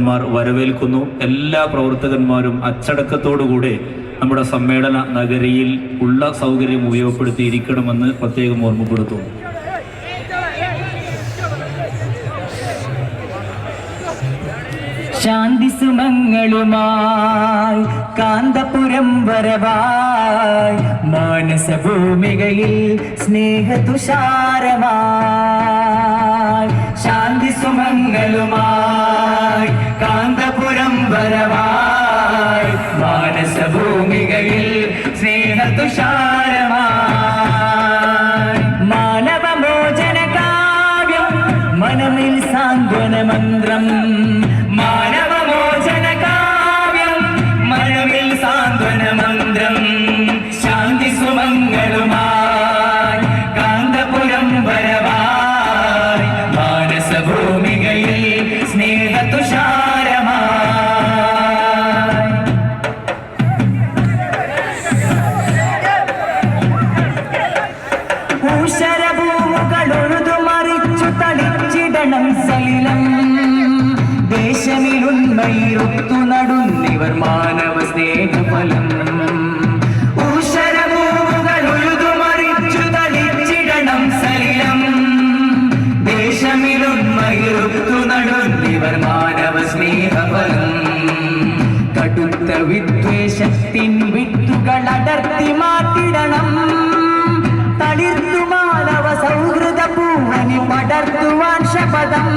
പ്രവർത്തകന്മാർ വരവേൽക്കുന്നു. എല്ലാ പ്രവർത്തകന്മാരും അച്ചടക്കത്തോടുകൂടെ നമ്മുടെ സമ്മേളന നഗരിയിൽ ഉള്ള സൗകര്യം ഉപയോഗപ്പെടുത്തിയിരിക്കണമെന്ന് പ്രത്യേകം ഓർമ്മപ്പെടുത്തുന്നു. ശാന്തി സുമങ്ങളുമായി കാന്തപുരം വരവായി മാനസഭൂമികയിൽ സ്നേഹതുഷാരമായി. ശാന്തി സുമങ്ങളുമായി കാന്തപുരം വരവായി മാനസഭൂമികയിൽ സ്നേഹതുഷാരമായി. മാനവമോചന കാവ്യം മനമിൽ സാന്ത്വന മന്ത്രം. മാനവമോചന കാവ്യം മനമിൽ സാന്ത്വന മന്ത്രം. ശാന്തി സുമങ്ങളുമായി കാന്തപുരം വരവായി മാനസഭൂമികയിൽ സ്നേഹതുഷാരമായി. ഊഷരഭൂമുകളൊഴുതു മറിച്ചു തളിച്ചിടണം സലിലം. ദേശമിലുണ്മയിരൊത്തു നടുന്നിവർ മാനവ സ്നേഹഫലം. ഊഷരഭൂമുകളൊഴുതു മറിച്ചു തളിച്ചിടണം സലിലം. ദേശമിലുണ്മയിരൊത്തു നടുന്നിവർ മാനവ സ്നേഹഫലം. കടുത്ത വിദ്വേഷത്തിൻ വിത്തുകൾ അടർത്തി മാറ്റിടണം. തളിർത്തു മാനവ സൗഹൃദ പൂവനി പടർത്തുവാൻ ശപഥം.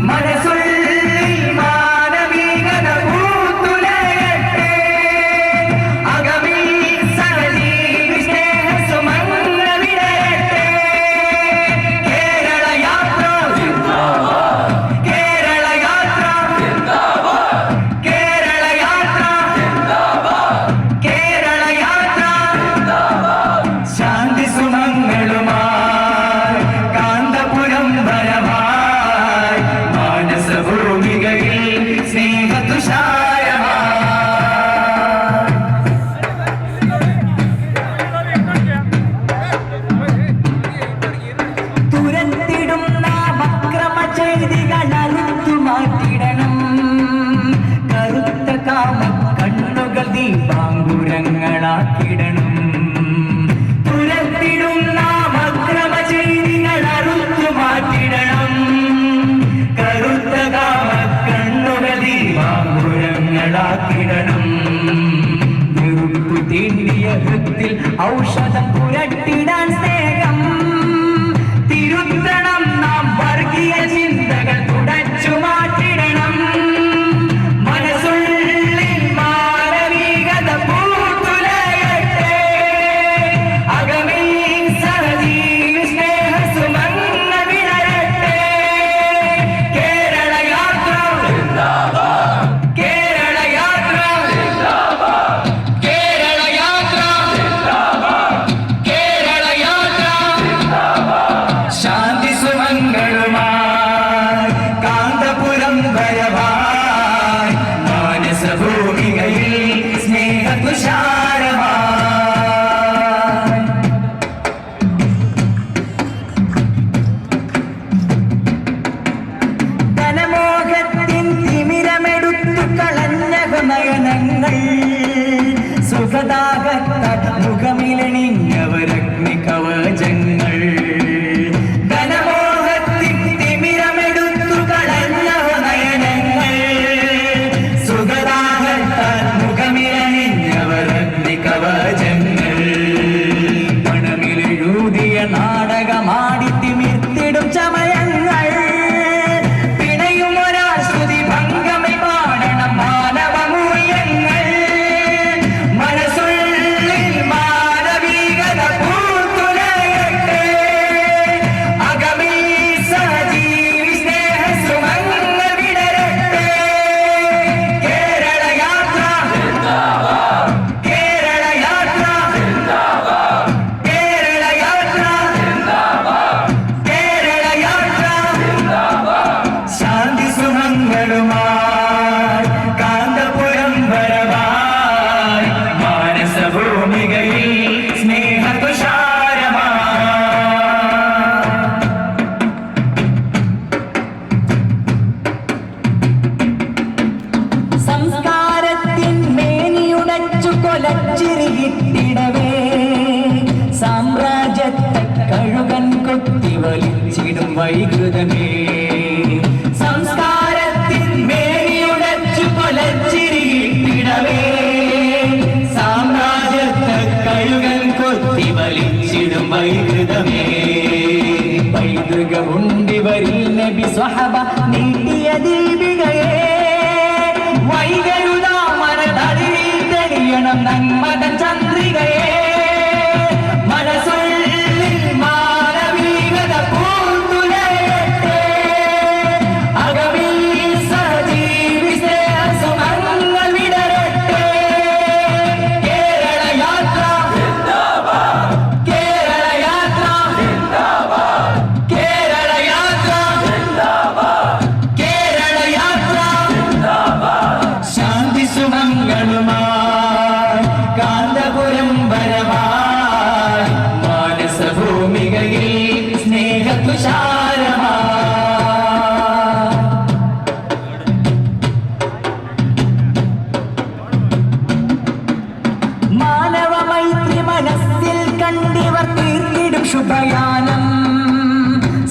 മനസ്സുള്ളിൽ മാനവികത പൂത്തുലയട്ടെ. അകമിൽ സഹജീവി സ്നേഹസുമങ്ങൾ വിടരട്ടെ. കേരള യാത്ര സിന്ദാബാദ്. കേരള യാത്ര സിന്ദാബാദ്. കേരള യാത്ര സിന്ദാബാദ്. കേരള യാത്ര സിന്ദാബാദ്. ശാന്തി സുമങ്ങളുമായി കാന്തപുരം വരവായി മാനസഭൂമികയിൽ സ്നേഹതുഷാരമായി. തുരത്തിടുന്ന വക്രമ ചെയ്തികൾ അറുത്തു മാറ്റിടണം. കറുത്ത കാമ കണ്ണുകൾ ദീപാങ്കുരങ്ങളാക്കിടണം. തുരത്തിടുന്ന വക്രമ ചെയ്തികൾ അറുത്തു മാറ്റിടണം. കറുത്ത കാമ കണ്ണുകൾ ദീപാങ്കുരങ്ങളാക്കിടണം. വെറുപ്പു തീണ്ടിയ ഹൃത്തിൽ ഔഷധം പുരട്ടിടാൻ സ്നേഹം. തിരുത്തണം നാം വർഗീയ ചിന്തകൾ തുടച്ചു മാറ്റിടണം. മനസ്സുള്ളിൽ മാനവികത പൂത്തുലയട്ടെ. അകമിൽ സഹജീവി സ്നേഹസുമങ്ങൾ വിടരട്ടെ. കേരള യാത്ര സിന്ദാബാദ്. കേരള യാത്ര സിന്ദാബാദ്. കേരള യാത്ര സിന്ദാബാദ്. കേരള യാത്ര സിന്ദാബാദ്. ശാന്തി സുമങ്ങളുമായി കാന്തപുരം വരവായി മാനസഭൂമികയിൽ സ്നേഹതുഷാരമായി. ധനമോഹത്തിൻ തിമിരമെടുത്തു കളഞ്ഞ നയനങ്ങൾ. സുഖദാഹത്ത മുഖമിലണിഞ്ഞവരഗ്നി കവചങ്ങൾ. ധനമോഹത്തിൻ തിമിരമെടുത്തു കളഞ്ഞ നയനങ്ങൾ. സുഖദാഹത്ത മുഖമിലണിഞ്ഞവരഗ്നി കവചങ്ങൾ. പണമിലെഴുതിയ നാടകമാടി തിമിർത്തിടും ചമയങ്ങൾ. പിണയുമൊരാശ്രുതി ഭംഗമി പാടണം മാനവമൂല്യങ്ങൾ. മനസ്സുള്ളിൽ മാനവികത പൂത്തുലയട്ടെ. അകമിൽ സഹജീവി സ്നേഹസുമങ്ങൾ വിടരട്ടെ. കേരള യാത്ര സിന്ദാബാദ്. കേരള യാത്ര സിന്ദാബാദ്. കേരള യാത്ര സിന്ദാബാദ്. വലിച്ചിടും വൈകൃതമേ സംസ്കാരത്തിൻ മേനിയുടച്ചു കൊലച്ചിരിയിട്ടിടവേ സാമ്രാജ്യത്തെ കഴുകൻ കൊത്തി വലിച്ചിടും വൈകൃതമേ പൈതൃകമുണ്ടിവരിൽ നബി സ്വഹബ നീട്ടിയ ദീപികയെ വൈകരുതാ മനതളിരിൽ തെളിയണം നന്മതൻ ചന്ദ്രികയെ മനസ്സുള്ളിൽ മാനവികത പൂത്തുലയട്ടെ അകമിൽ സജീവി സ്നേഹസുമങ്ങൾ വിടരട്ടെ കേരള യാത്ര കേരള യാത്ര കേരള യാത്ര കേരള യാത്ര ശാന്തി സുമങ്ങളുമായി കാന്തപുരം വരമായി മാനസഭൂമികയിൽ സ്നേഹതുഷാരമായി മാനവ മൈത്രി മനസ്സിൽ കണ്ടിവർ തീർത്തിടും ശുഭയാനം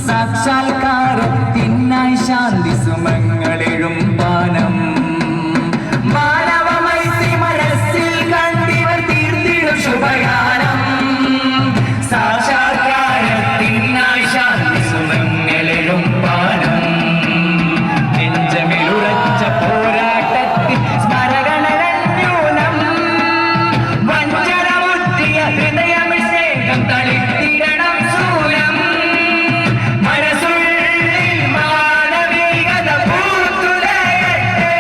സാക്ഷാത്കാരത്തിനായി ശാന്തി സുമങ്ങളെഴും പാനം മാനവ മൈത്രി മനസ്സിൽ കണ്ടിവർ തീർത്തിടും ശുഭയാനം സാക്ഷാത്കാരത്തിനായി ശാന്തി സുമങ്ങളെഴും പാനം നെഞ്ചമിലുറച്ച പോരാട്ടത്തിൽ സ്മരണരന്യൂനം വഞ്ചനമുറ്റിയ ഹൃദയമിഷേകം തളിത്തിടണം സൂര്യം മനസ്സുള്ളിൽ മാനവികത പൂത്തുലയട്ടെ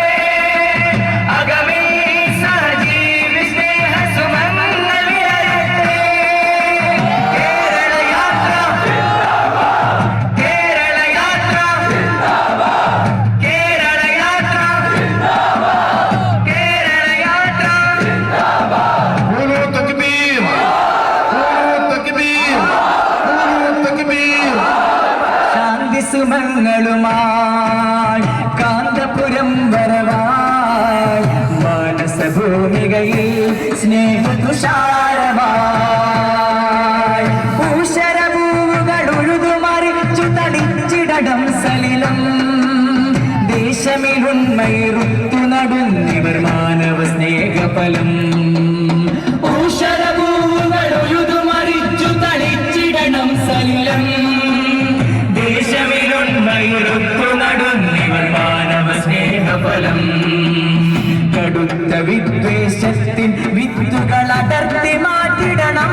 അകമേ സജീവി സ്നേഹസുമങ്ങൾ വിടരട്ടെ കേരള യാത്ര കേരള യാത്ര കേരള യാത്ര കേരള യാത്ര बोलो तकबीर बोलो तकबीर बोलो तकबीर ശാന്തി സുമങ്ങളുമായി കാന്തപുരം വരവായി മാനസഭൂമികയിൽ സ്നേഹതുഷാരമായി പൂശരഭൂവുകൾ ഉഴുതുമറിച്ചു തളിച്ചിടം സലിലം ദേശമിലുണ്മയിറുത്തു നടുന്നിവർ മാനവ സ്നേഹഫലം പൂശരഭൂവുകൾ ഉഴുതുമറിച്ചു തളിച്ചിടണം സലിലം ദേശമിലുണ്മയിറുത്തു നടുന്നിവർ മാനവ സ്നേഹഫലം കടുത്ത വിദ്വേഷത്തിൻ വിത്തുകൾ അടർത്തി മാറ്റിടണം